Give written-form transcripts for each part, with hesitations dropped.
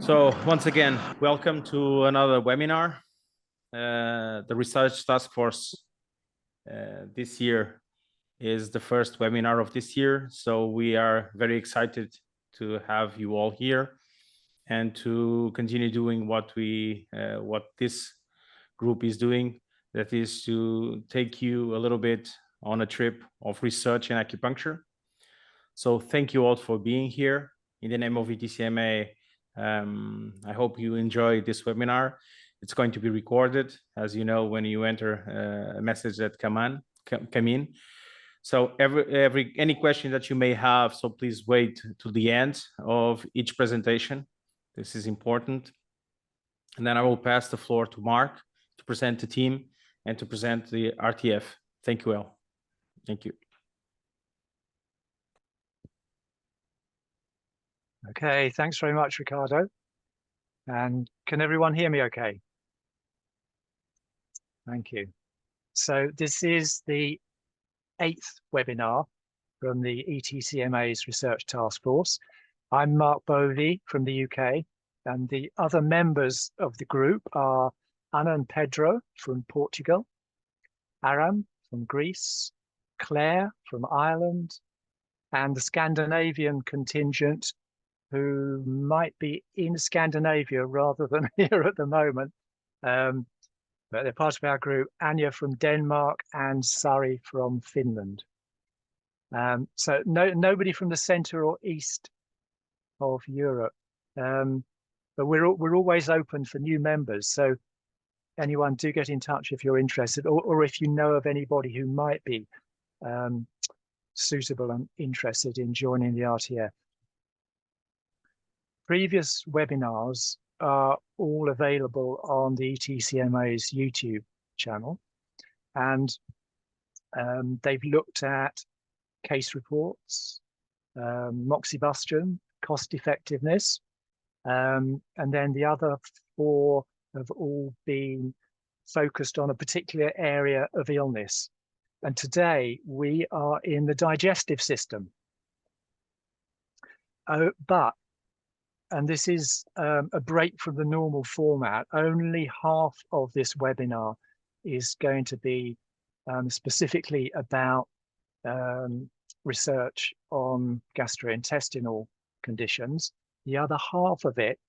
So once again, welcome to another webinar. The Research Task Force this year is the first webinar of this year. So we are very excited to have you all here and to continue doing what this group is doing. That is to take you a little bit on a trip of research in acupuncture. So thank you all for being here. In the name of ETCMA, I hope you enjoy this webinar. It's going to be recorded, as you know, when you enter a message that come in. So any question that you may have, so please wait to the end of each presentation. This is important. And then I will pass the floor to Mark to present the team and to present the RTF. Thank you all. Thank you. Okay, thanks very much, Ricardo. And can everyone hear me okay? Thank you. So this is the 8th webinar from the ETCMA's Research Task Force. I'm Mark Bovey from the UK, and the other members of the group are Anna and Pedro from Portugal, Aram from Greece, Claire from Ireland, and the Scandinavian contingent who might be in Scandinavia rather than here at the moment. But they're part of our group, Anya from Denmark and Sari from Finland. So nobody from the center or east of Europe. But we're always open for new members. So anyone, do get in touch if you're interested, or if you know of anybody who might be suitable and interested in joining the RTF. Previous webinars are all available on the ETCMA's YouTube channel, and they've looked at case reports, moxibustion, cost effectiveness, and then the other 4 have all been focused on a particular area of illness. And today we are in the digestive system. And this is a break from the normal format. Only half of this webinar is going to be specifically about research on gastrointestinal conditions. The other half of it,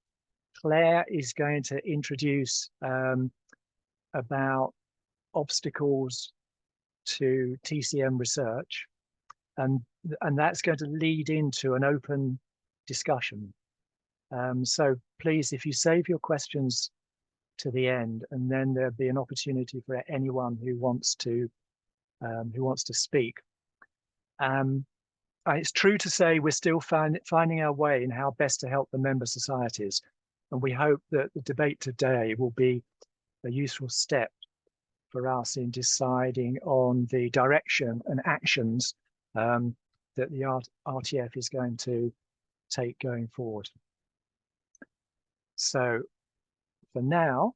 Claire is going to introduce about obstacles to TCM research. And that's going to lead into an open discussion. So please, if you save your questions to the end, and then there'll be an opportunity for anyone who wants to speak. It's true to say we're still finding our way in how best to help the member societies, and we hope that the debate today will be a useful step for us in deciding on the direction and actions that the RTF is going to take going forward. So for now,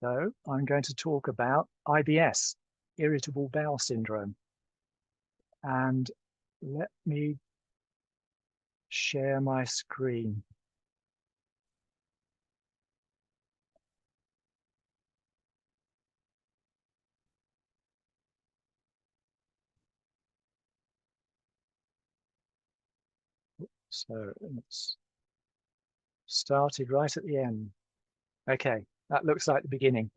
though, I'm going to talk about IBS, irritable bowel syndrome. And let me share my screen. So it's started right at the end. Okay, that looks like the beginning.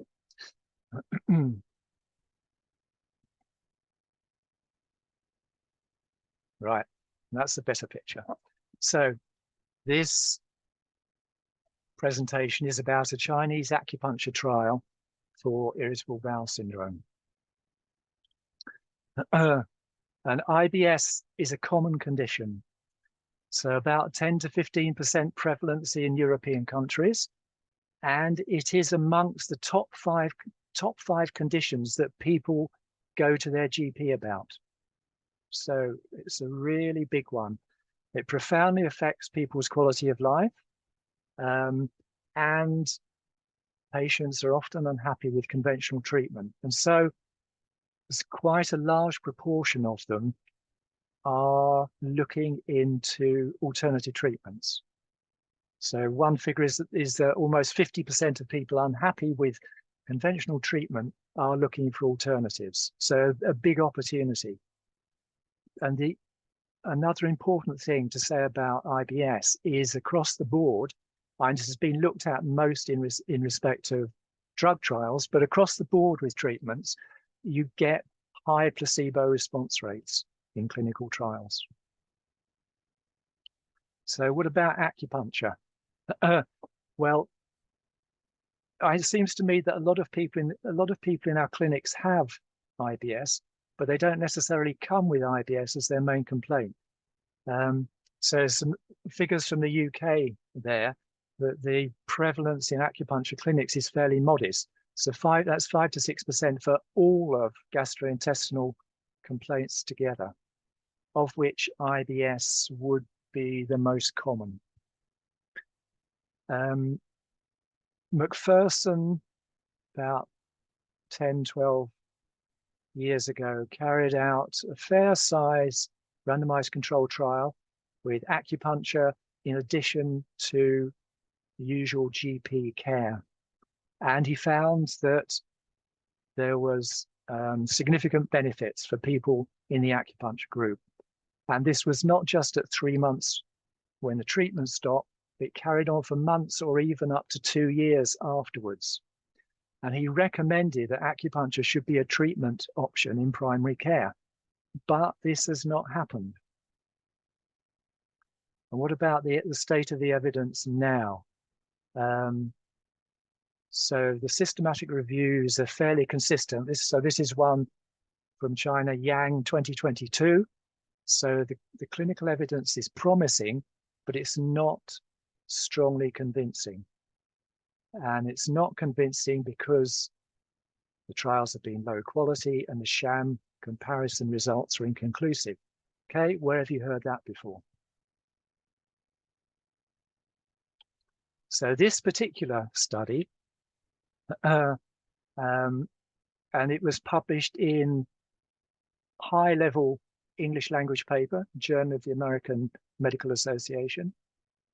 Right, that's the better picture. So this presentation is about a Chinese acupuncture trial for irritable bowel syndrome. And IBS is a common condition. So about 10 to 15% prevalence in European countries. And it is amongst the top five conditions that people go to their GP about. So it's a really big one. It profoundly affects people's quality of life. And patients are often unhappy with conventional treatment. And so there's quite a large proportion of them are looking into alternative treatments. So one figure is that almost 50% of people unhappy with conventional treatment are looking for alternatives. So a big opportunity. And another important thing to say about IBS is across the board, and this has been looked at most in respect of drug trials, but across the board with treatments, you get high placebo response rates in clinical trials. So what about acupuncture? Well, it seems to me that a lot of people in our clinics have IBS, but they don't necessarily come with IBS as their main complaint. So some figures from the UK there, that the prevalence in acupuncture clinics is fairly modest. So that's 5 to 6% for all of gastrointestinal complaints together, of which IBS would be the most common. Macpherson, about 10, 12 years ago, carried out a fair size randomized controlled trial with acupuncture in addition to the usual GP care. And he found that there was significant benefits for people in the acupuncture group. And this was not just at 3 months when the treatment stopped, it carried on for months or even up to 2 years afterwards. And he recommended that acupuncture should be a treatment option in primary care, but this has not happened. And what about the state of the evidence now? So the systematic reviews are fairly consistent. This is one from China, Yang 2022. So the clinical evidence is promising, but it's not strongly convincing. And it's not convincing because the trials have been low quality and the sham comparison results are inconclusive. Okay, where have you heard that before? So this particular study, and it was published in high-level English language paper, Journal of the American Medical Association,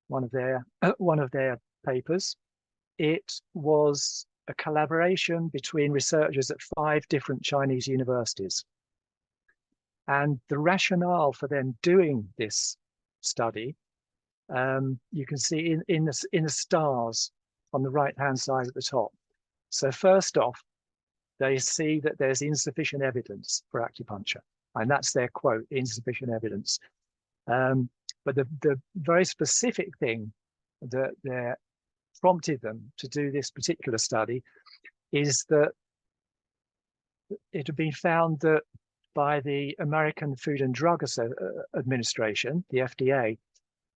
one of their papers. It was a collaboration between researchers at 5 different Chinese universities. And the rationale for them doing this study, you can see in the stars on the right-hand side at the top. So first off, they see that there's insufficient evidence for acupuncture. And that's their quote, insufficient evidence. But the very specific thing that prompted them to do this particular study is that it had been found that by the American Food and Drug Administration, the FDA,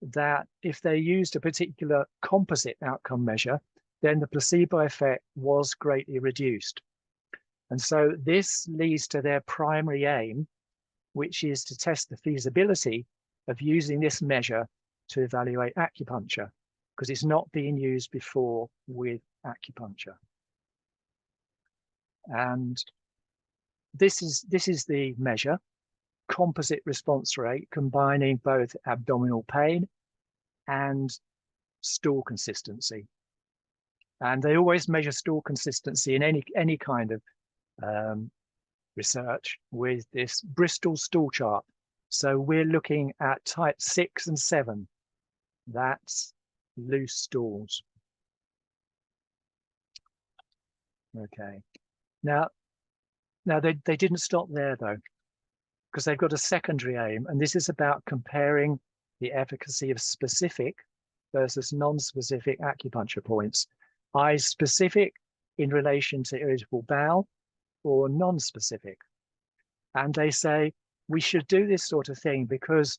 that if they used a particular composite outcome measure, then the placebo effect was greatly reduced. And so this leads to their primary aim, which is to test the feasibility of using this measure to evaluate acupuncture, because it's not being used before with acupuncture. And this is the measure, composite response rate, combining both abdominal pain and stool consistency. And they always measure stool consistency in any kind of research with this Bristol stool chart. So we're looking at type 6 and 7. That's loose stools. Okay. Now they didn't stop there though, because they've got a secondary aim, and this is about comparing the efficacy of specific versus non-specific acupuncture points. Specific in relation to irritable bowel or non-specific. And they say we should do this sort of thing because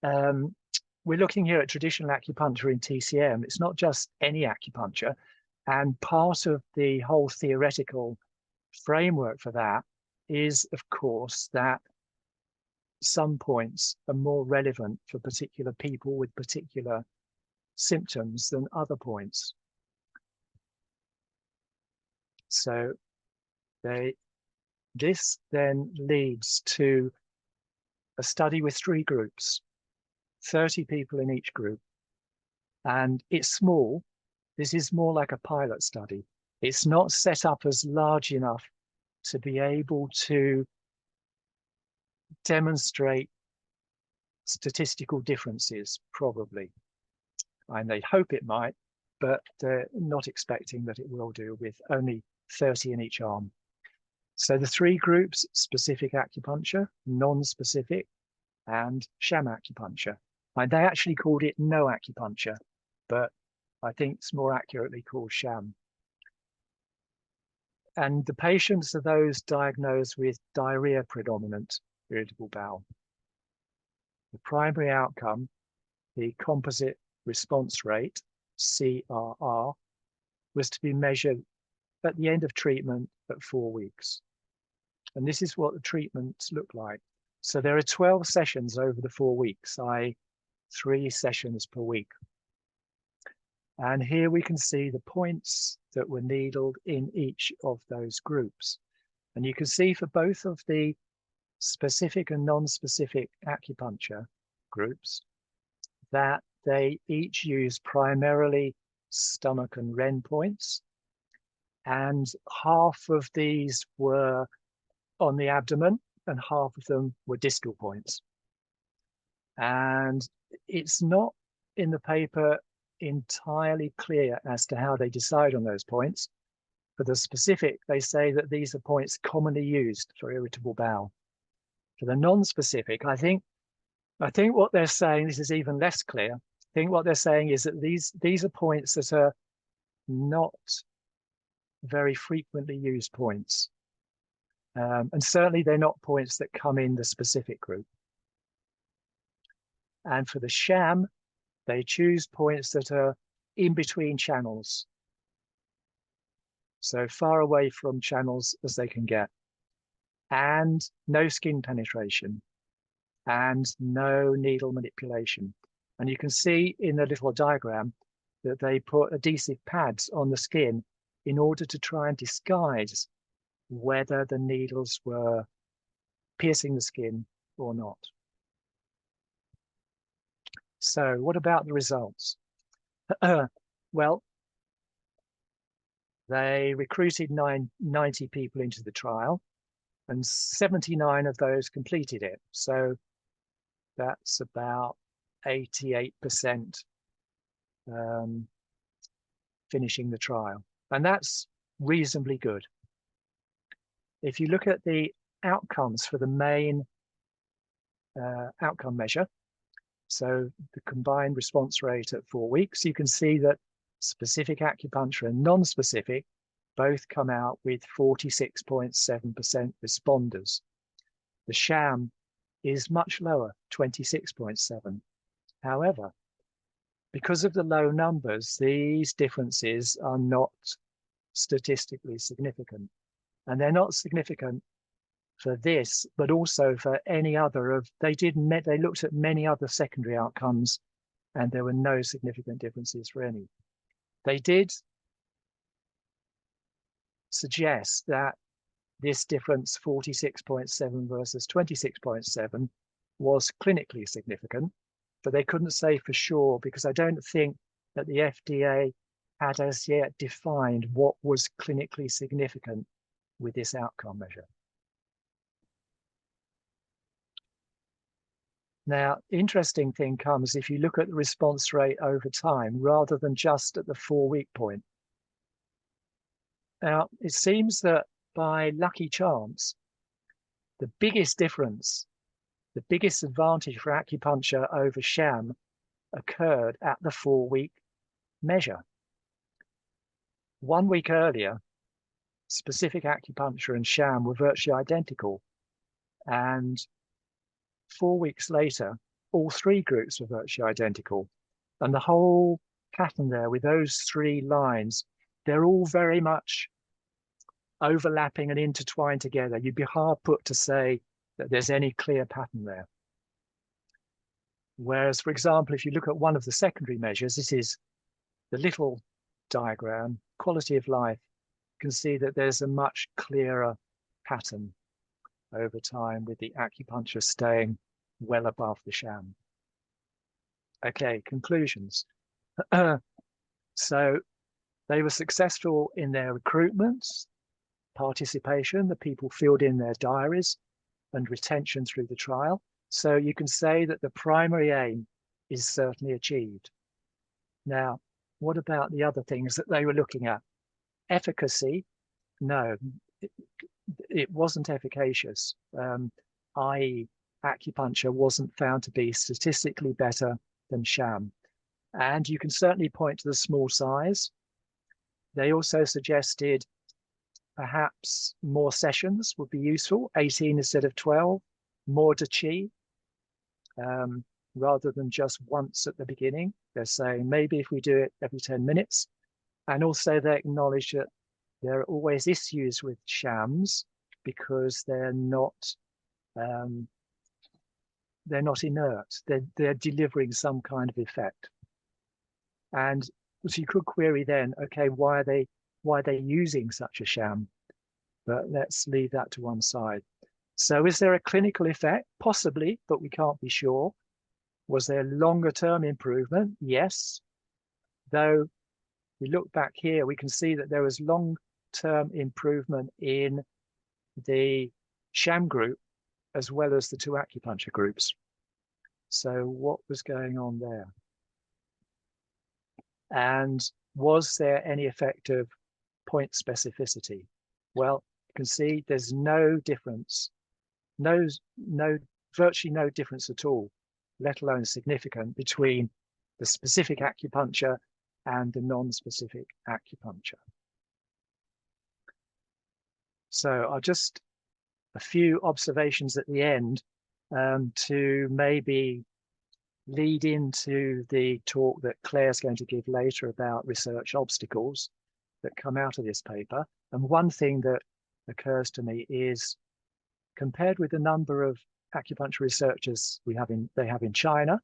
we're looking here at traditional acupuncture in TCM. It's not just any acupuncture. And part of the whole theoretical framework for that is, of course, that some points are more relevant for particular people with particular symptoms than other points. So this then leads to a study with 3 groups, 30 people in each group. and it's small. This is more like a pilot study. It's not set up as large enough to be able to demonstrate statistical differences, probably. And they hope it might, but they're not expecting that it will do, with only 30 in each arm. So the three groups: specific acupuncture, non-specific, and sham acupuncture. And they actually called it no acupuncture, but I think it's more accurately called sham. And the patients are those diagnosed with diarrhea predominant irritable bowel. The primary outcome, the composite response rate, CRR, was to be measured at the end of treatment at 4 weeks. And this is what the treatments look like. So there are 12 sessions over the 4 weeks, i.e. 3 sessions per week. And here we can see the points that were needled in each of those groups. And you can see for both of the specific and non-specific acupuncture groups that they each use primarily stomach and Ren points. And half of these were on the abdomen and half of them were distal points. And it's not in the paper entirely clear as to how they decide on those points. For the specific, they say that these are points commonly used for irritable bowel. For the non-specific, I think what they're saying, this is even less clear. I think what they're saying is that these are points that are not very frequently used points. And certainly they're not points that come in the specific group. And for the sham, they choose points that are in between channels, so far away from channels as they can get, and no skin penetration, and no needle manipulation. And you can see in the little diagram that they put adhesive pads on the skin in order to try and disguise whether the needles were piercing the skin or not. So what about the results? Well, they recruited 90 people into the trial, and 79 of those completed it. So that's about 88% finishing the trial. And that's reasonably good. If you look at the outcomes for the main outcome measure, so the combined response rate at 4 weeks, you can see that specific acupuncture and non-specific both come out with 46.7% responders. The sham is much lower, 26.7. However, because of the low numbers, these differences are not statistically significant. And they're not significant for this, but also for any other of, they looked at many other secondary outcomes and there were no significant differences for any. They did suggest that this difference, 46.7 versus 26.7, was clinically significant, but they couldn't say for sure because I don't think that the FDA had as yet defined what was clinically significant with this outcome measure. Now, interesting thing comes if you look at the response rate over time rather than just at the 4 week point. Now, it seems that by lucky chance, the biggest difference, the biggest advantage for acupuncture over sham occurred at the 4 week measure. 1 week earlier, specific acupuncture and sham were virtually identical. And 4 weeks later, all 3 groups were virtually identical. And the whole pattern there with those 3 lines, they're all very much overlapping and intertwined together. You'd be hard put to say that there's any clear pattern there. Whereas, for example, if you look at one of the secondary measures, this is the little diagram, quality of life, you can see that there's a much clearer pattern over time with the acupuncture staying well above the sham. Okay, conclusions. So they were successful in their recruitments, participation, the people filled in their diaries, and retention through the trial. So you can say that the primary aim is certainly achieved. Now, what about the other things that they were looking at? Efficacy, no, it wasn't efficacious, i.e. acupuncture wasn't found to be statistically better than sham. And you can certainly point to the small size. They also suggested perhaps more sessions would be useful, 18 instead of 12, more de chi, rather than just once at the beginning. They're saying maybe if we do it every 10 minutes. And also they acknowledge that there are always issues with shams because they're not inert. They're delivering some kind of effect. And so you could query then, okay, why are they using such a sham? But let's leave that to one side. So is there a clinical effect? Possibly, but we can't be sure. Was there longer term improvement? Yes. Though we look back here, we can see that there was long-term improvement in the sham group as well as the two acupuncture groups. So what was going on there? And was there any effect of point specificity? Well, you can see there's no difference, virtually no difference at all, let alone significant, between the specific acupuncture and the non-specific acupuncture. So I'll just a few observations at the end to maybe lead into the talk that Claire's going to give later about research obstacles that come out of this paper. And one thing that occurs to me is, compared with the number of acupuncture researchers they have in China,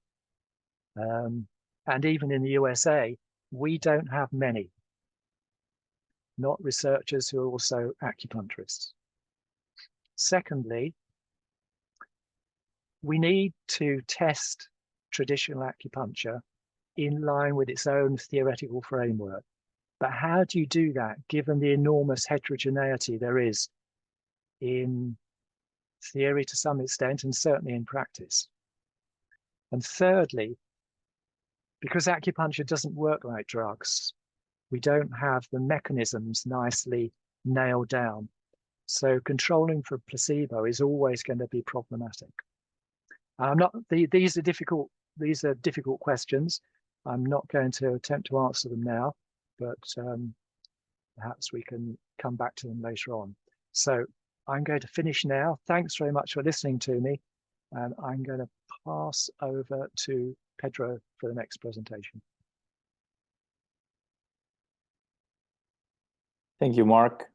and even in the USA, we don't have many, not researchers who are also acupuncturists. Secondly, we need to test traditional acupuncture in line with its own theoretical framework. But how do you do that given the enormous heterogeneity there is in theory to some extent and certainly in practice? And thirdly, because acupuncture doesn't work like drugs, we don't have the mechanisms nicely nailed down. So controlling for placebo is always going to be problematic. These are difficult questions. I'm not going to attempt to answer them now, but perhaps we can come back to them later on. So I'm going to finish now. Thanks very much for listening to me. And I'm going to pass over to Pedro for the next presentation. Thank you, Mark.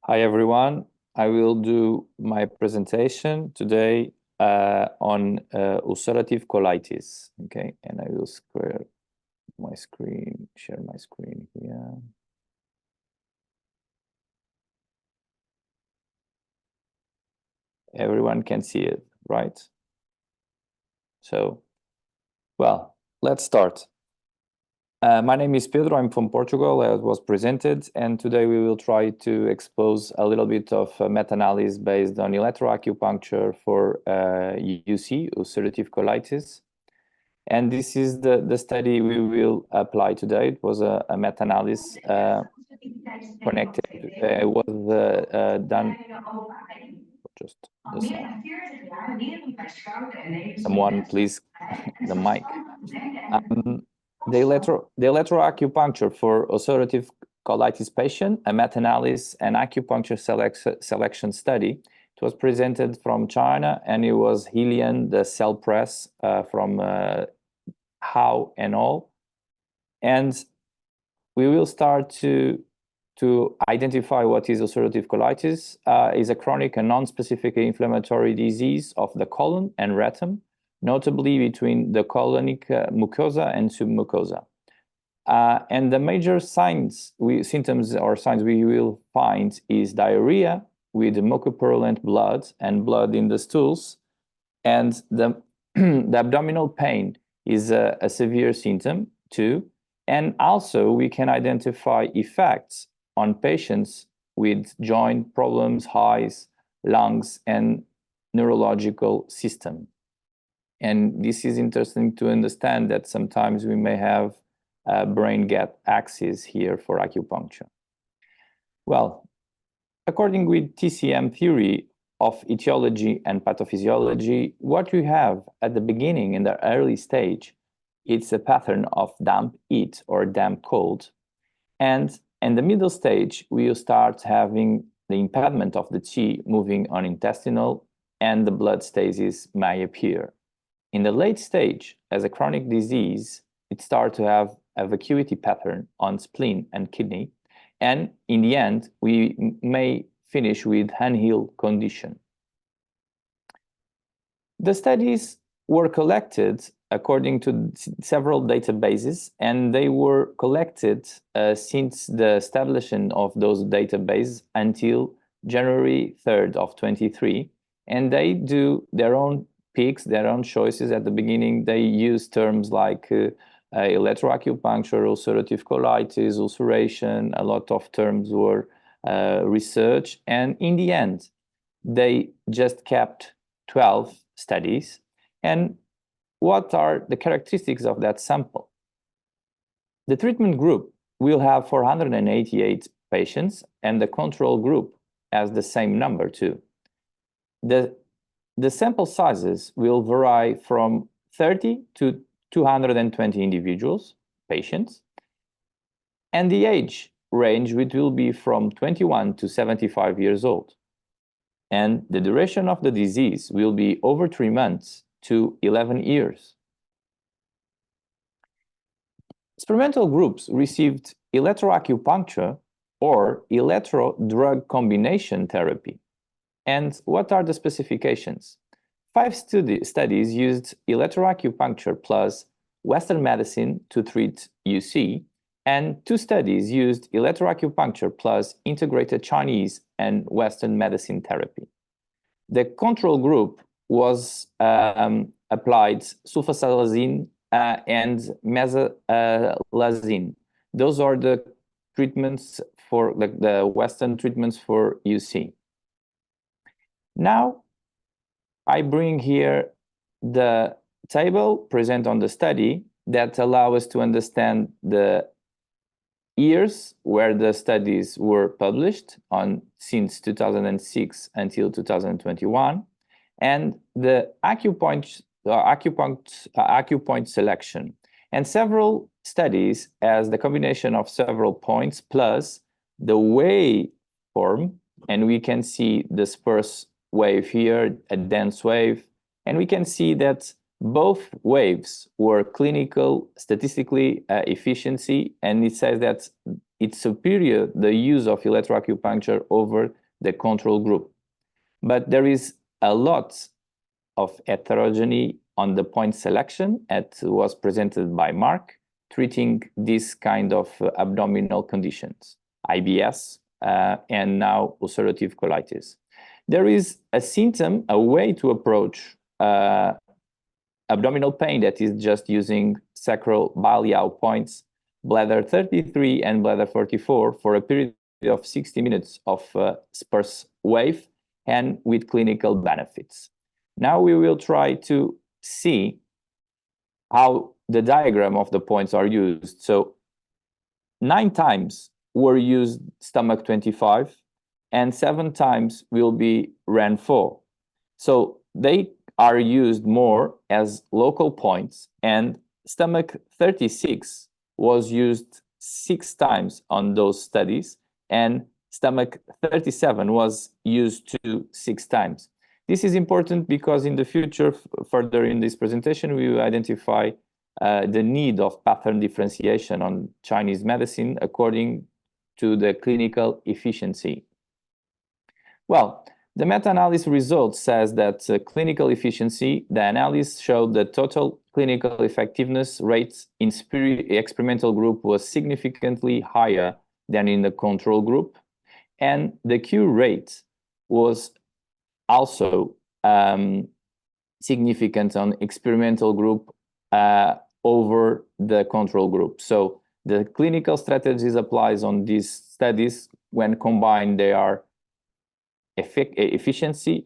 Hi, everyone. I will do my presentation today on ulcerative colitis. Okay, and I will share my screen here. Everyone can see it, right? So, well, let's start. My name is Pedro, I'm from Portugal, as was presented, and today we will try to expose a little bit of meta-analysis based on electroacupuncture for UC, ulcerative colitis. And this is the study we will apply today. It was a meta-analysis connected. It was done, just the sound. Someone please, the mic. The electroacupuncture for ulcerative colitis patient, a meta-analysis and acupuncture selection study. It was presented from China, and it was Helian, the Cell Press from Hao and all. And we will start to identify what is ulcerative colitis. Is a chronic and non-specific inflammatory disease of the colon and rectum, notably between the colonic mucosa and submucosa. And the major symptoms or signs we will find is diarrhea with mucopurulent blood and blood in the stools, and the abdominal pain is a severe symptom too. And also we can identify effects on patients with joint problems, eyes, lungs, and neurological system. And this is interesting to understand that sometimes we may have a brain-gut axis here for acupuncture. Well, according with TCM theory of etiology and pathophysiology, what we have at the beginning in the early stage, it's a pattern of damp heat or damp cold. And in the middle stage, we'll start having the impediment of the qi moving on intestinal, and the blood stasis may appear. In the late stage, as a chronic disease, it starts to have a vacuity pattern on spleen and kidney. And in the end, we may finish with unhealed condition. The studies were collected according to several databases, and they were collected since the establishment of those databases until January 3rd of 23. And they do their own picks, their own choices. At the beginning, they use terms like electroacupuncture, ulcerative colitis, ulceration. A lot of terms were researched. And in the end, they just kept 12 studies. And what are the characteristics of that sample? The treatment group will have 488 patients, and the control group has the same number too. The sample sizes will vary from 30 to 220 individuals, patients, and the age range, which will be from 21 to 75 years old. And the duration of the disease will be over 3 months to 11 years. Experimental groups received electroacupuncture or electro-drug combination therapy. And what are the specifications? 5 studies used electroacupuncture plus Western medicine to treat UC, and 2 studies used electroacupuncture plus integrated Chinese and Western medicine therapy. The control group was applied sulfasalazine and mesalazine. Those are the treatments for the Western treatments for UC. Now, I bring here the table present on the study that allow us to understand the years where the studies were published on since 2006 until 2021, and the acupoint selection, and several studies as the combination of several points plus the waveform, and we can see the sparse wave here, a dense wave, and we can see that both waves were clinical, statistically efficiency, and it says that it's superior, the use of electroacupuncture over the control group. But there is a lot of heterogeneity on the point selection that was presented by Mark, treating this kind of abdominal conditions, IBS, and now ulcerative colitis. There is a symptom, a way to approach abdominal pain that is just using sacral Baliao points, bladder 33 and bladder 44 for a period of 60 minutes of sparse wave and with clinical benefits. Now we will try to see how the diagram of the points are used. So 9 times were used stomach 25 and 7 times will be RAN 4. So they are used more as local points, and stomach 36 was used 6 times on those studies, and stomach 37 was used 6 times. This is important because in the future, further in this presentation, we will identify the need of pattern differentiation on Chinese medicine according to the clinical efficiency. Well, the meta-analysis result says that clinical efficiency, the analysis showed the total clinical effectiveness rates in experimental group was significantly higher than in the control group, and the cure rate was also significant on experimental group over the control group. So the clinical strategies applies on these studies. When combined, they are efficiency,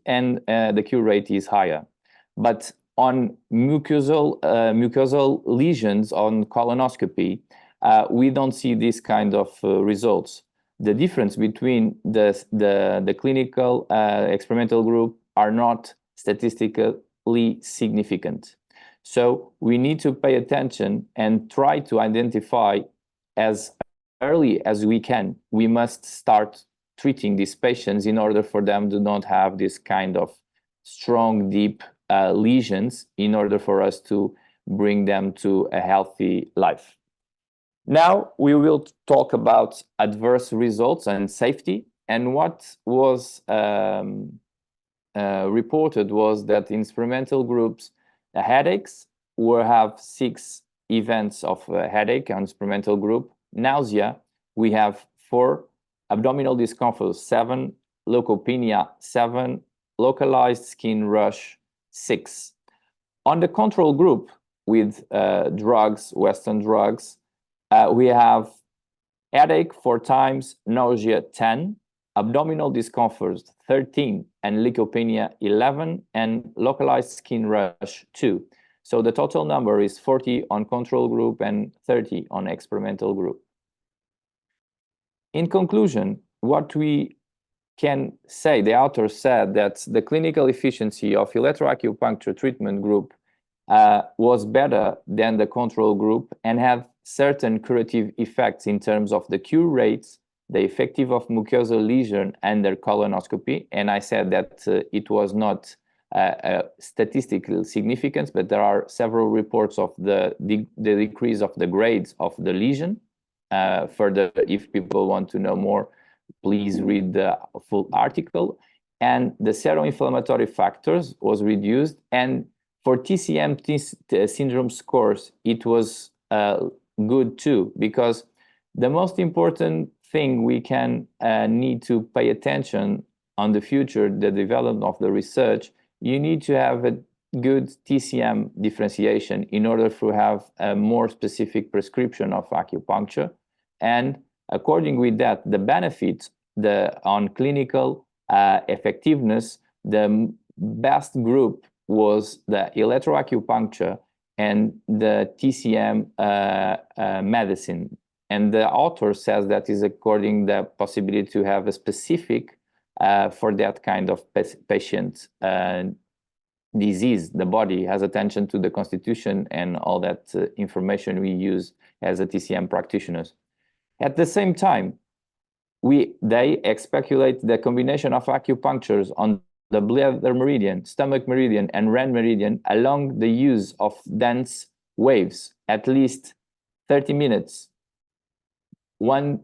and the cure rate is higher. But on mucosal lesions on colonoscopy, we don't see this kind of results. The difference between the clinical experimental group are not statistically significant. So we need to pay attention and try to identify as early as we can. We must start treating these patients in order for them to not have this kind of strong, deep lesions in order for us to bring them to a healthy life. Now we will talk about adverse results and safety. And what was reported was that in experimental groups, the headaches will have 6 events of headache on experimental group. Nausea, we have 4. Abdominal discomfort, 7. Leukopenia, 7. Localized skin rash, 6. On the control group with drugs, Western drugs, we have headache 4 times, nausea 10, abdominal discomfort 13, and leukopenia 11, and localized skin rash 2. So the total number is 40 on control group and 30 on experimental group. In conclusion, what we can say, the author said that the clinical efficiency of electroacupuncture treatment group was better than the control group and had certain curative effects in terms of the cure rates, the effective of mucosal lesion and their colonoscopy. And I said that it was not statistical significance, but there are several reports of the decrease of the grades of the lesion. Further, if people want to know more, please read the full article. And the seroinflammatory factors was reduced. And for TCM syndrome scores, it was good too, because the most important thing we can need to pay attention on the future, the development of the research, you need to have a good TCM differentiation in order to have a more specific prescription of acupuncture. And according with that, the benefits on clinical effectiveness, the best group was the electroacupuncture and the TCM medicine. And the author says that is according the possibility to have a specific for that kind of patient disease. The body has attention to the constitution and all that information we use as a TCM practitioners. At the same time, they speculate the combination of acupunctures on the bladder meridian, stomach meridian, and Ren meridian along the use of dense waves, at least 30 minutes.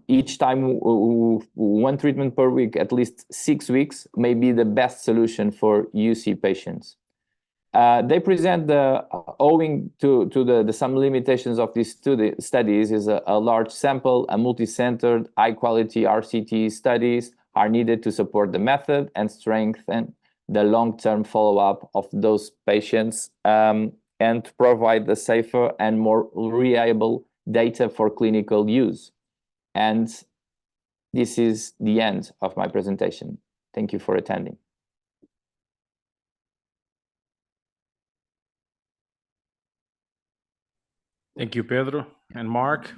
Each time, one treatment per week, at least 6 weeks, may be the best solution for UC patients. They present owing to some limitations of these studies is a large sample, a multi-centered, high-quality RCT studies are needed to support the method and strengthen the long-term follow-up of those patients and to provide the safer and more reliable data for clinical use. And this is the end of my presentation. Thank you for attending. Thank you, Pedro and Mark.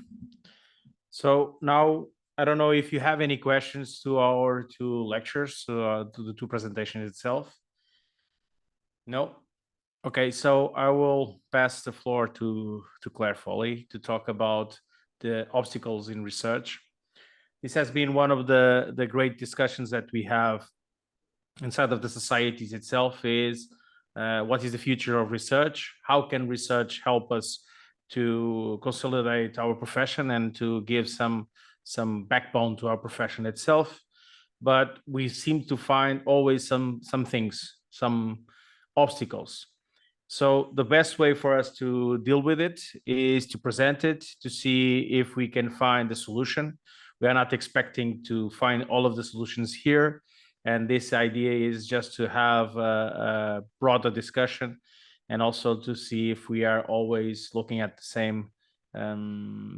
So now, I don't know if you have any questions to our 2 lectures, to the 2 presentations itself. No? Okay, so I will pass the floor to Claire Foley to talk about the obstacles in research. This has been one of the great discussions that we have inside of the societies itself is what is the future of research? How can research help us to consolidate our profession and to give some backbone to our profession itself? But we seem to find always some things, some obstacles. So the best way for us to deal with it is to present it, to see if we can find a solution. We are not expecting to find all of the solutions here. And this idea is just to have a broader discussion and also to see if we are always looking at the same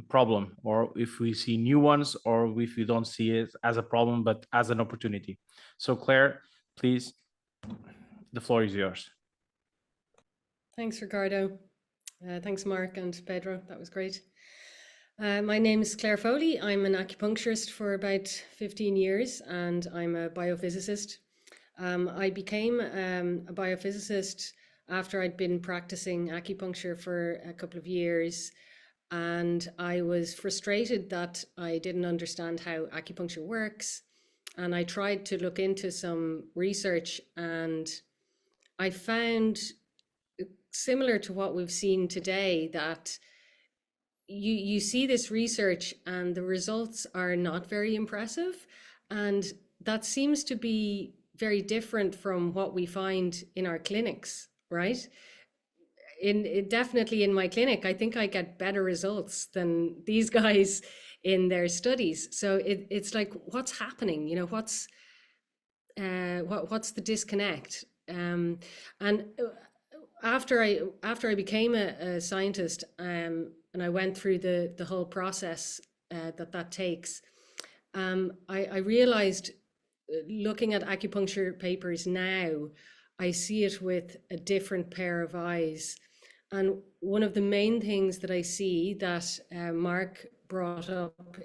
problem, or if we see new ones, or if we don't see it as a problem but as an opportunity. So Claire, please, the floor is yours. Thanks, Ricardo. Thanks, Mark and Pedro. That was great. My name is Claire Foley. I'm an acupuncturist for about 15 years, and I'm a biophysicist. I became a biophysicist after I'd been practicing acupuncture for a couple of years, and I was frustrated that I didn't understand how acupuncture works. And I tried to look into some research, and I found, similar to what we've seen today, that you see this research and the results are not very impressive. And that seems to be very different from what we find in our clinics, right? Definitely in my clinic, I think I get better results than these guys in their studies. So it's like, what's happening? You know, what's the disconnect? And after I became a scientist, and I went through the whole process that takes, I realized, looking at acupuncture papers now, I see it with a different pair of eyes. And one of the main things that I see that Mark brought up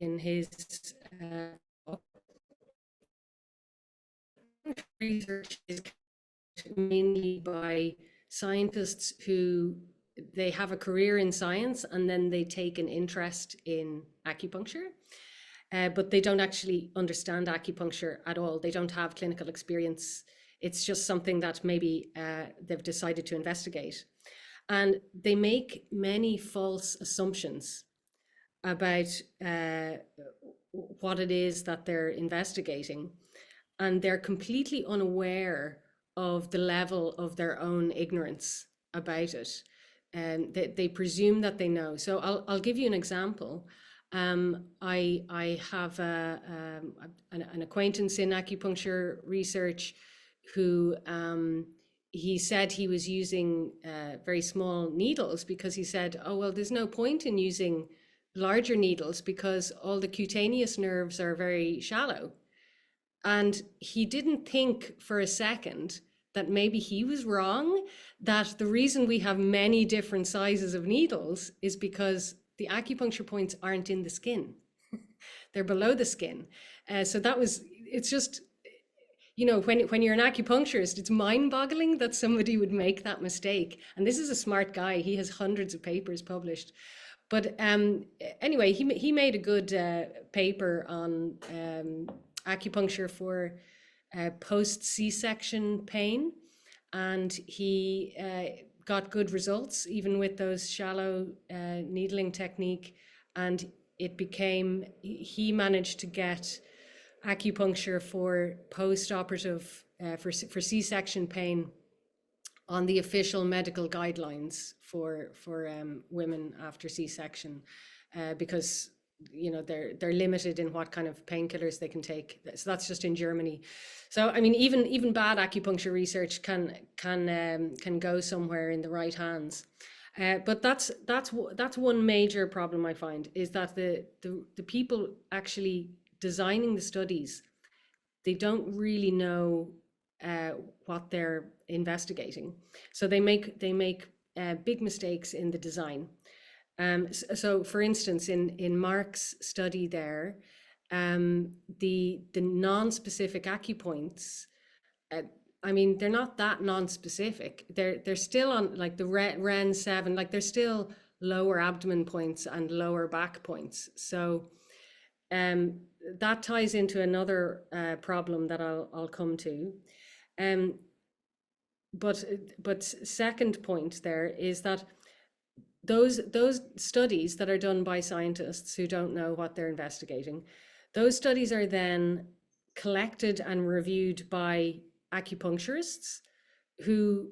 in his research is mainly by scientists who they have a career in science and then they take an interest in acupuncture, but they don't actually understand acupuncture at all. They don't have clinical experience. It's just something that maybe they've decided to investigate. And they make many false assumptions about what it is that they're investigating. And they're completely unaware of the level of their own ignorance about it. And they presume that they know. So I'll give you an example. I have an acquaintance in acupuncture research who he said he was using very small needles because he said, oh, well, there's no point in using larger needles because all the cutaneous nerves are very shallow. And he didn't think for a second that maybe he was wrong, that the reason we have many different sizes of needles is because the acupuncture points aren't in the skin. They're below the skin. So it's just, you know, when you're an acupuncturist, it's mind-boggling that somebody would make that mistake. And this is a smart guy. He has hundreds of papers published. But anyway, he made a good paper on acupuncture for post C-section pain, and he got good results even with those shallow needling technique, and he managed to get acupuncture for post-operative for C-section pain on the official medical guidelines for women after C-section, because you know they're limited in what kind of painkillers they can take. So that's just in Germany. So I mean, even bad acupuncture research can go somewhere in the right hands. But that's one major problem I find, is that the people actually designing the studies, they don't really know what they're investigating. So they make big mistakes in the design. So for instance, in Mark's study there, the non-specific acupoints, I mean, they're not that non-specific. They're still on like the REN 7, like they're still lower abdomen points and lower back points. So that ties into another problem that I'll come to. But second point there is that those studies that are done by scientists who don't know what they're investigating, those studies are then collected and reviewed by acupuncturists who,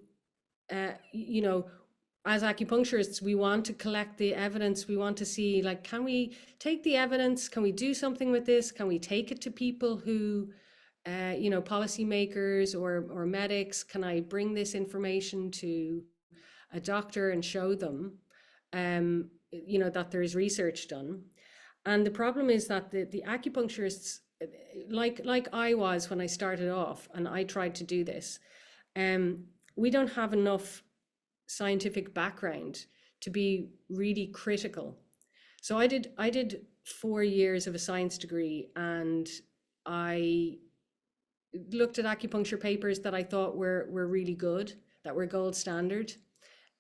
you know, as acupuncturists, we want to collect the evidence. We want to see, like, can we take the evidence? Can we do something with this? Can we take it to people who, you know, policymakers or medics? Can I bring this information to a doctor and show them, you know, that there is research done. And the problem is that the acupuncturists, like I was when I started off and I tried to do this, we don't have enough scientific background to be really critical. So I did 4 years of a science degree, and I looked at acupuncture papers that I thought were really good, that were gold standard,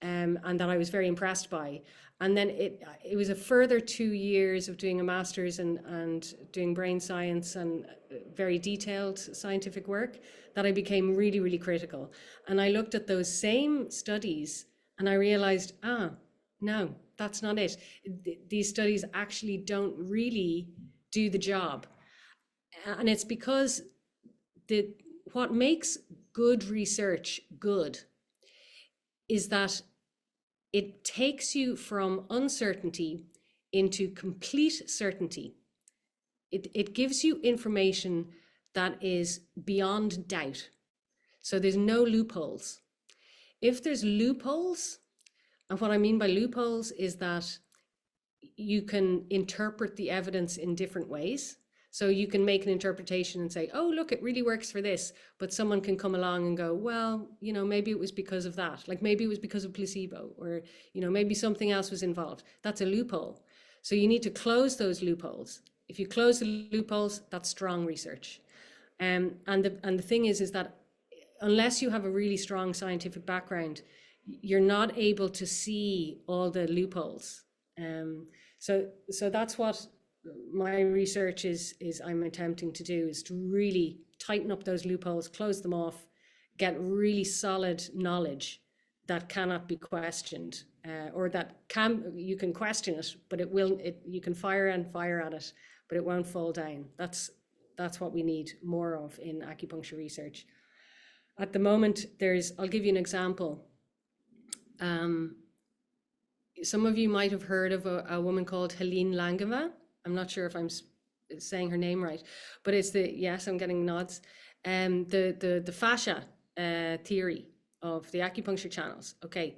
and that I was very impressed by. And then it was a further 2 years of doing a master's and doing brain science and very detailed scientific work that I became really, really critical. And I looked at those same studies and I realized, no, that's not it. These studies actually don't really do the job. And it's because what makes good research good is that it takes you from uncertainty into complete certainty. It gives you information that is beyond doubt. So there's no loopholes. If there's loopholes, and what I mean by loopholes is that you can interpret the evidence in different ways. So you can make an interpretation and say, oh, look, it really works for this. But someone can come along and go, well, you know, maybe it was because of that. Like maybe it was because of placebo, or, you know, maybe something else was involved. That's a loophole. So you need to close those loopholes. If you close the loopholes, that's strong research. And the thing is that unless you have a really strong scientific background, you're not able to see all the loopholes. So that's what my research is I'm attempting to do, is to really tighten up those loopholes, close them off, get really solid knowledge that cannot be questioned, or that you can question it, but you can fire at it, but it won't fall down. That's what we need more of in acupuncture research. At the moment, I'll give you an example. Some of you might have heard of a woman called Helene Langeva. I'm not sure if I'm saying her name right, but it's yes, I'm getting nods. The fascia theory of the acupuncture channels. Okay.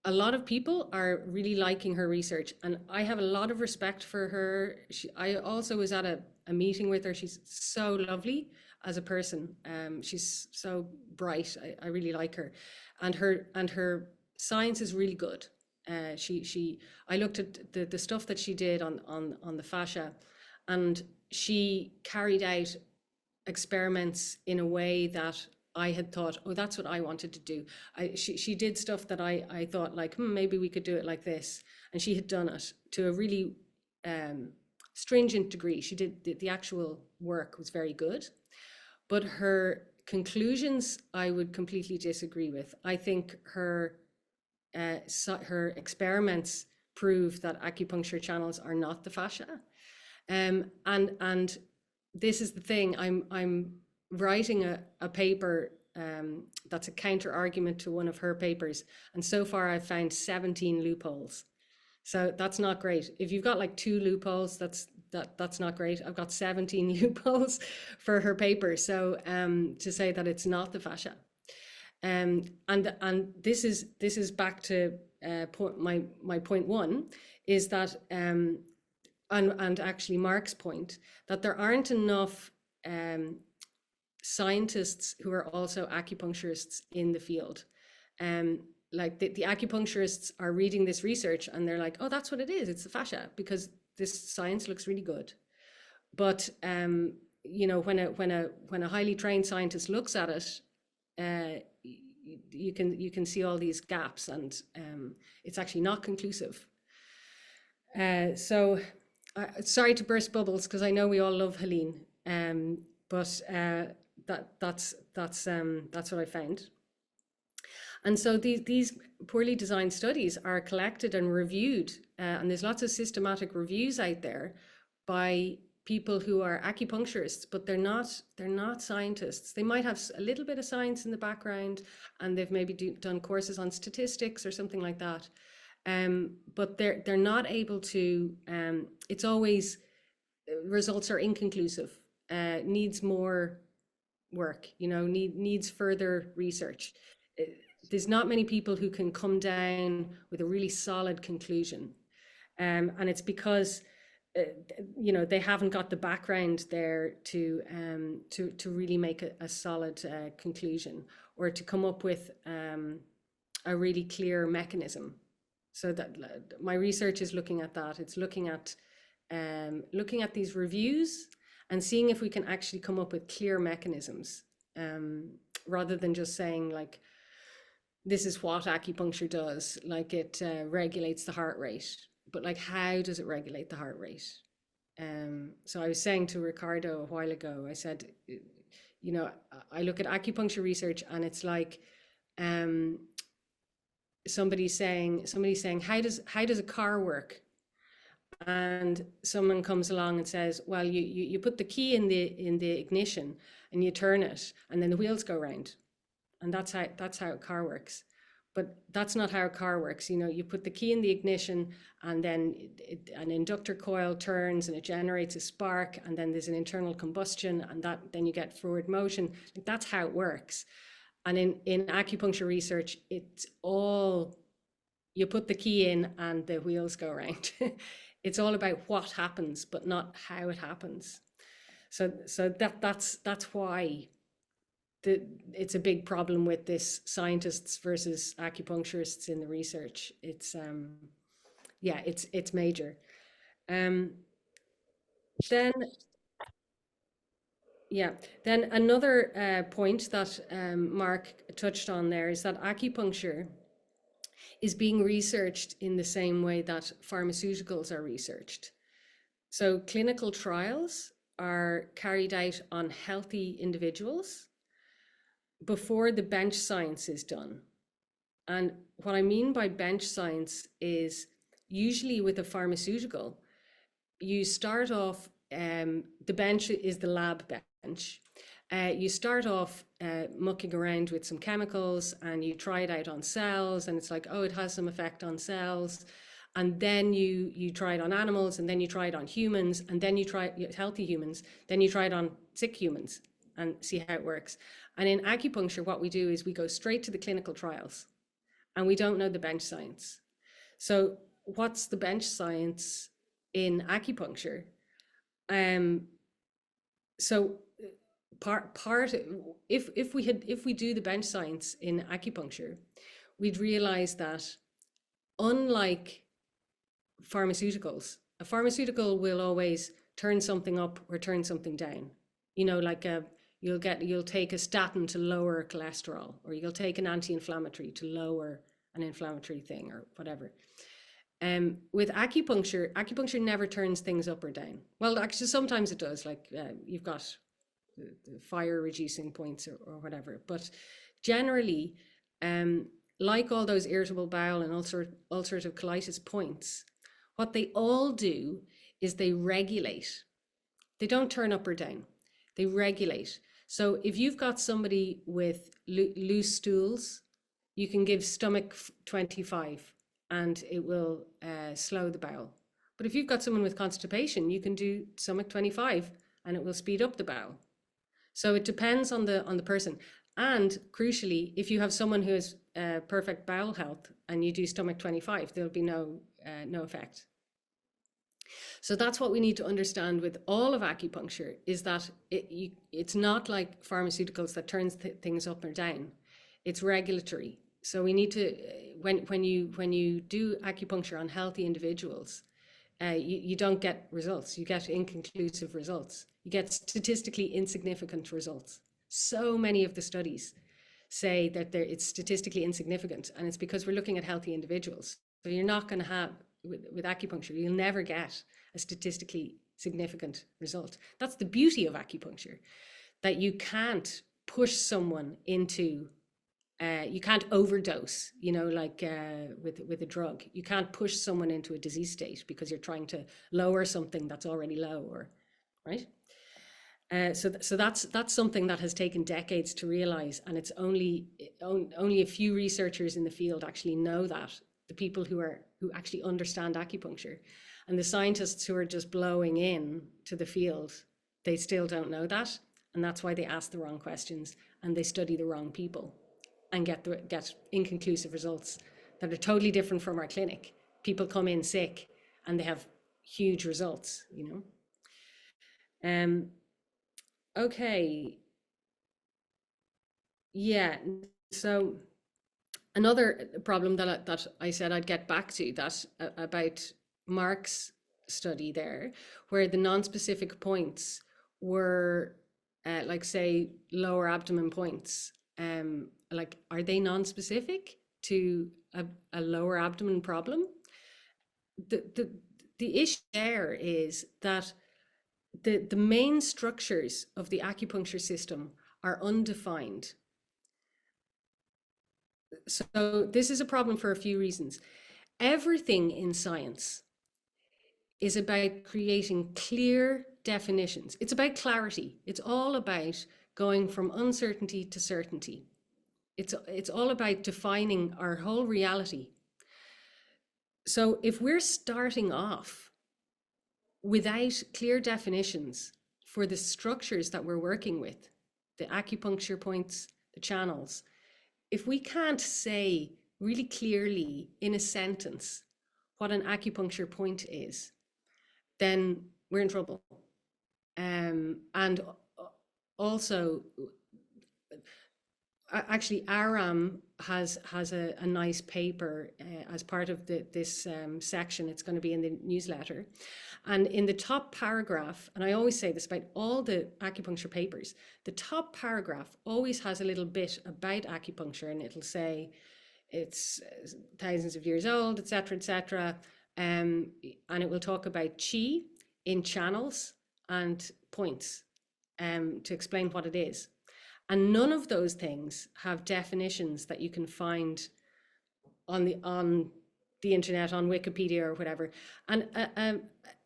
A lot of people are really liking her research, and I have a lot of respect for her. I also was at a meeting with her. She's so lovely as a person. She's so bright. I really like her, and her science is really good. I looked at the stuff that she did on the fascia, and she carried out experiments in a way that I had thought, oh, that's what I wanted to do. She did stuff that I thought, like, maybe we could do it like this. And she had done it to a really stringent degree. She did the actual work was very good, but her conclusions I would completely disagree with. I think her experiments prove that acupuncture channels are not the fascia, and this is the thing. I'm writing a paper that's a counter argument to one of her papers, and so far I've found 17 loopholes. So that's not great. If you've got like 2 loopholes, that's not great. I've got 17 loopholes for her paper. So to say that it's not the fascia. And this is back to my point 1, is that and actually Mark's point, that there aren't enough scientists who are also acupuncturists in the field. Like the acupuncturists are reading this research and they're like, oh, that's what it is. It's the fascia, because this science looks really good. But you know, when a highly trained scientist looks at it, you can see all these gaps, and it's actually not conclusive. So sorry to burst bubbles, because I know we all love Helene, but that's what I found. And so these poorly designed studies are collected and reviewed, and there's lots of systematic reviews out there by people who are acupuncturists, but they're not scientists. They might have a little bit of science in the background, and they've maybe done courses on statistics or something like that. But they're not able to. It's always results are inconclusive. Needs more work. You know, needs further research. there's not many people who can come down with a really solid conclusion. And it's because they haven't got the background there to really make a solid conclusion, or to come up with a really clear mechanism. So that my research is looking at that. It's looking at these reviews and seeing if we can actually come up with clear mechanisms, rather than just saying like, this is what acupuncture does, like it regulates the heart rate. But like, how does it regulate the heart rate? So I was saying to Ricardo a while ago, I said, I look at acupuncture research and it's like somebody saying, how does a car work? And someone comes along and says, well, you put the key in the ignition and you turn it and then the wheels go round. And that's how a car works. But that's not how a car works. You put the key in the ignition and then an inductor coil turns and it generates a spark, and then there's an internal combustion, and then you get forward motion. That's how it works. And in acupuncture research, it's all, you put the key in and the wheels go around. It's all about what happens, but not how it happens. So that's why it's a big problem with this scientists versus acupuncturists in the research. It's it's major. Then another point that Mark touched on there is that acupuncture is being researched in the same way that pharmaceuticals are researched. So clinical trials are carried out on healthy individuals before the bench science is done. And what I mean by bench science is, usually with a pharmaceutical, you start off, the bench is the lab bench. You start off mucking around with some chemicals and you try it out on cells, and it's like, oh, it has some effect on cells. And then you try it on animals, and then you try it on humans, and then you try healthy humans, then you try it on sick humans and see how it works. And in acupuncture, what we do is we go straight to the clinical trials, and we don't know the bench science. So what's the bench science in acupuncture? So if we do the bench science in acupuncture, we'd realize that unlike pharmaceuticals, a pharmaceutical will always turn something up or turn something down. Like you'll take a statin to lower cholesterol, or you'll take an anti-inflammatory to lower an inflammatory thing, or whatever. With acupuncture never turns things up or down. Well, actually, sometimes it does, like you've got the fire reducing points or whatever. But generally, like all those irritable bowel and ulcerative colitis points, what they all do is they regulate. They don't turn up or down. They regulate. So if you've got somebody with loose stools, you can give stomach 25 and it will slow the bowel. But if you've got someone with constipation, you can do stomach 25 and it will speed up the bowel. So it depends on the person. And crucially, if you have someone who has perfect bowel health and you do stomach 25, there'll be no effect. So that's what we need to understand with all of acupuncture, is that it's not like pharmaceuticals that turns things up or down. It's regulatory. So we need to, when you do acupuncture on healthy individuals, you don't get results. You get inconclusive results. You get statistically insignificant results. So many of the studies say that it's statistically insignificant, and it's because we're looking at healthy individuals. So you're not going to have, with acupuncture, you'll never get a statistically significant result. That's the beauty of acupuncture, that you can't push someone into, you can't overdose, like with a drug. You can't push someone into a disease state because you're trying to lower something that's already low, right? So that's something that has taken decades to realize, and it's only a few researchers in the field actually know that. The people who actually understand acupuncture, and the scientists who are just blowing in to the field, they still don't know that, and that's why they ask the wrong questions and they study the wrong people. and get inconclusive results that are totally different from our clinic. People come in sick and they have huge results, you know. Okay. Yeah. So another problem that I said I'd get back to, that about Mark's study there, where the non-specific points were like, say, lower abdomen points. Like, are they non-specific to a lower abdomen problem? The issue there is that the main structures of the acupuncture system are undefined. So this is a problem for a few reasons. Everything in science is about creating clear definitions. It's about clarity. It's all about going from uncertainty to certainty. It's all about defining our whole reality. So if we're starting off without clear definitions for the structures that we're working with, the acupuncture points, the channels, if we can't say really clearly in a sentence what an acupuncture point is, then we're in trouble. And also, actually, Aram has a nice paper as part of this section. It's going to be in the newsletter. And in the top paragraph, and I always say this about all the acupuncture papers, the top paragraph always has a little bit about acupuncture, and it'll say it's thousands of years old, etc., etc. And it will talk about qi in channels and points to explain what it is. And none of those things have definitions that you can find on the internet, on Wikipedia or whatever. And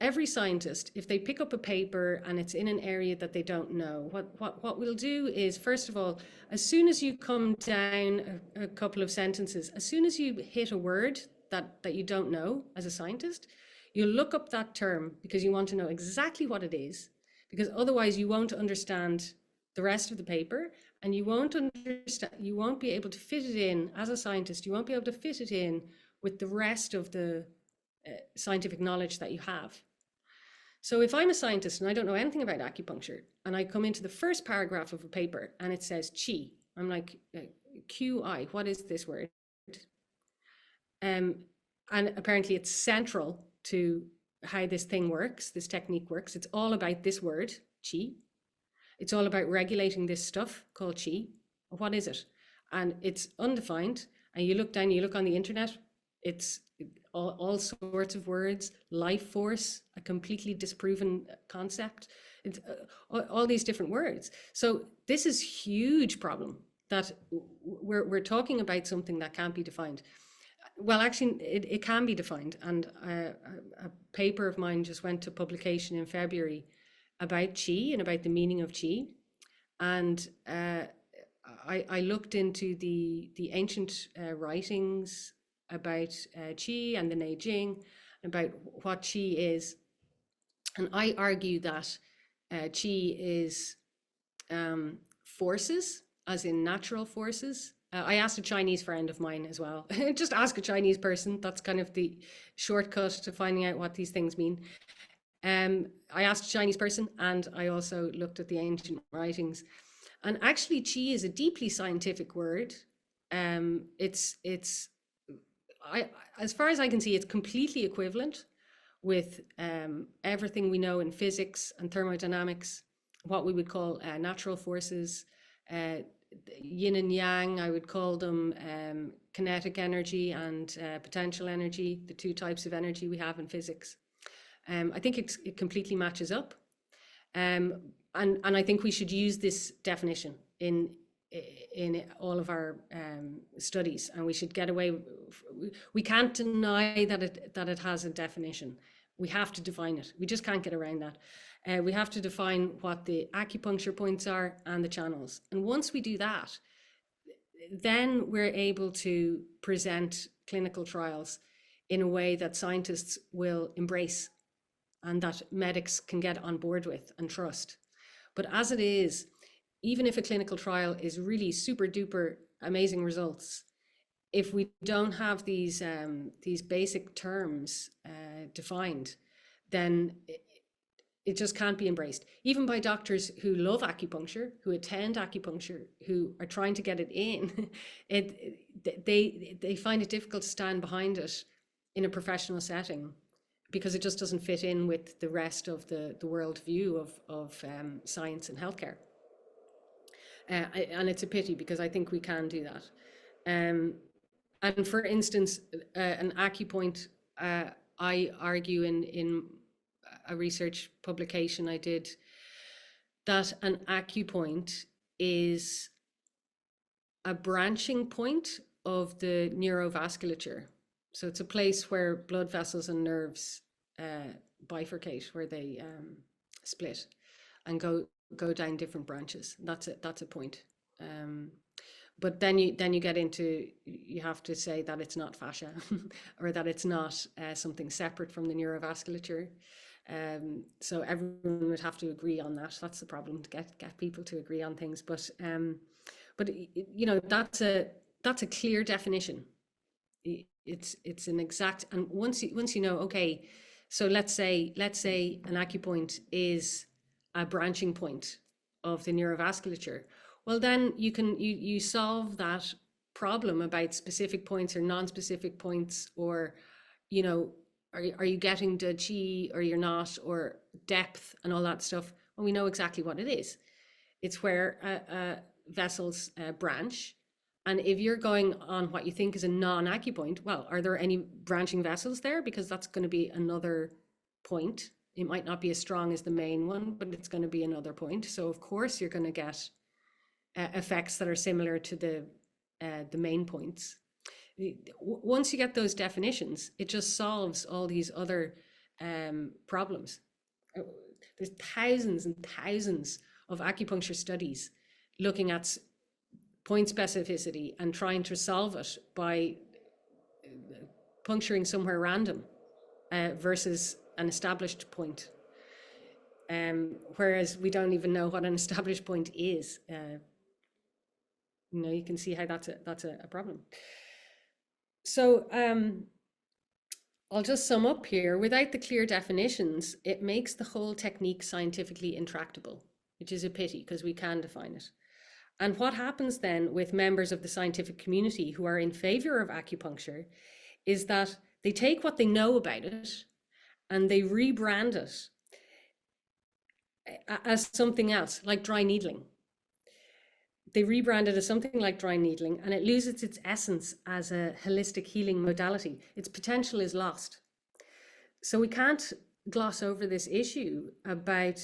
every scientist, if they pick up a paper and it's in an area that they don't know, what we'll do is, first of all, as soon as you come down a couple of sentences, as soon as you hit a word that you don't know as a scientist, you look up that term because you want to know exactly what it is, because otherwise you won't understand the rest of the paper, and you won't be able to fit it in as a scientist. You won't be able to fit it in with the rest of the scientific knowledge that you have. So if I'm a scientist and I don't know anything about acupuncture, and I come into the first paragraph of a paper and it says qi, I'm like, QI, what is this word? And apparently it's central to how this thing works, this technique works. It's all about this word, qi. It's all about regulating this stuff called qi. What is it? And it's undefined. And you look down, you look on the internet, it's all sorts of words, life force, a completely disproven concept. It's all these different words. So this is a huge problem, that we're talking about something that can't be defined. Well, actually, it can be defined. And a paper of mine just went to publication in February about qi and about the meaning of qi. And I looked into the ancient writings about qi and the Neijing, about what qi is. And I argue that qi is forces, as in natural forces. I asked a Chinese friend of mine as well. Just ask a Chinese person. That's kind of the shortcut to finding out what these things mean. I asked a Chinese person, and I also looked at the ancient writings. And actually, qi is a deeply scientific word. As far as I can see, it's completely equivalent with everything we know in physics and thermodynamics, what we would call natural forces, yin and yang. I would call them kinetic energy and potential energy, the two types of energy we have in physics. I think it completely matches up. And I think we should use this definition in all of our studies, and we should get away. We can't deny that it has a definition. We have to define it. We just can't get around that. We have to define what the acupuncture points are and the channels. And once we do that, then we're able to present clinical trials in a way that scientists will embrace and that medics can get on board with and trust. But as it is, even if a clinical trial is really super duper amazing results. If we don't have these basic terms defined, then it just can't be embraced, even by doctors who love acupuncture, who attend acupuncture, who are trying to get it in. They find it difficult to stand behind it in a professional setting, because it just doesn't fit in with the rest of the world view of science and healthcare. And it's a pity, because I think we can do that. And for instance, an acupoint, I argue in a research publication I did, that an acupoint is a branching point of the neurovasculature. So it's a place where blood vessels and nerves bifurcate, where they split and go down different branches. That's a point. But then you get into, you have to say that it's not fascia or that it's not something separate from the neurovasculature. So everyone would have to agree on that. That's the problem, to get people to agree on things. But you know, that's a clear definition. It's an exact, and once you know, okay, so let's say an acupoint is a branching point of the neurovasculature. Well, then you solve that problem about specific points or non-specific points, or, you know, are you getting the chi or you're not, or depth and all that stuff. And we know exactly what it is. It's where vessels branch. And if you're going on what you think is a non-acupoint, well, are there any branching vessels there? Because that's going to be another point. It might not be as strong as the main one, but it's going to be another point. So of course you're going to get effects that are similar to the main points. Once you get those definitions, it just solves all these other problems. There's thousands and thousands of acupuncture studies looking at point specificity and trying to solve it by puncturing somewhere random versus an established point. Whereas we don't even know what an established point is. You know, you can see how that's a problem. So I'll just sum up here. Without the clear definitions, it makes the whole technique scientifically intractable, which is a pity, because we can define it. And what happens then with members of the scientific community who are in favor of acupuncture is that they take what they know about it and they rebrand it as something else, like dry needling. They rebrand it as something like dry needling, and it loses its essence as a holistic healing modality. Its potential is lost. So we can't gloss over this issue about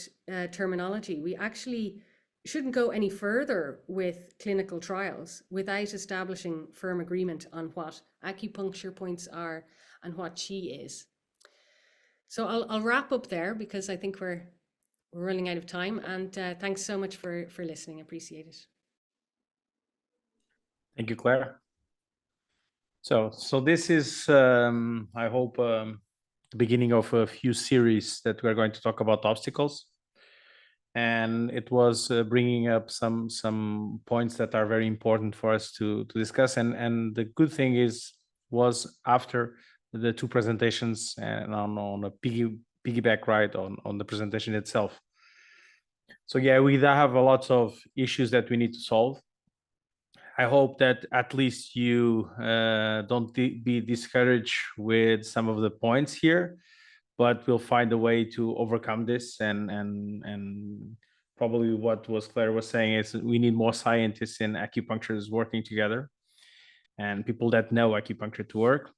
terminology. We actually shouldn't go any further with clinical trials without establishing firm agreement on what acupuncture points are and what qi is. So I'll wrap up there, because I think we're running out of time. And thanks so much for listening. Appreciate it. Thank you, Claire. So this is, I hope, the beginning of a few series that we're going to talk about obstacles. And it was bringing up some points that are very important for us to discuss. And the good thing was after the two presentations and on a piggyback ride on the presentation itself. So yeah, we have a lot of issues that we need to solve. I hope that at least you don't be discouraged with some of the points here, but we'll find a way to overcome this. And probably what Claire was saying is we need more scientists and acupuncturists working together, and people that know acupuncture to work.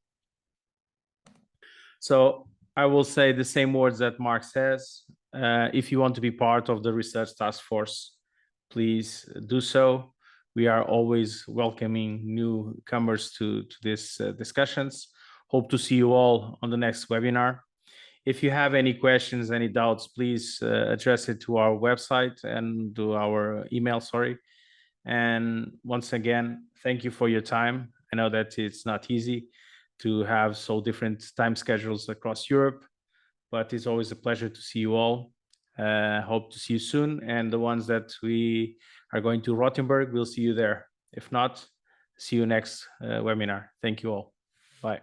So I will say the same words that Mark says. If you want to be part of the research task force, please do so. We are always welcoming newcomers to these discussions. Hope to see you all on the next webinar. If you have any questions, any doubts, please address it to our website and to our email, sorry. And once again, thank you for your time. I know that it's not easy to have so different time schedules across Europe, but it's always a pleasure to see you all. Hope to see you soon. And the ones that we are going to Rothenburg, we'll see you there. If not, see you next webinar. Thank you all. Bye.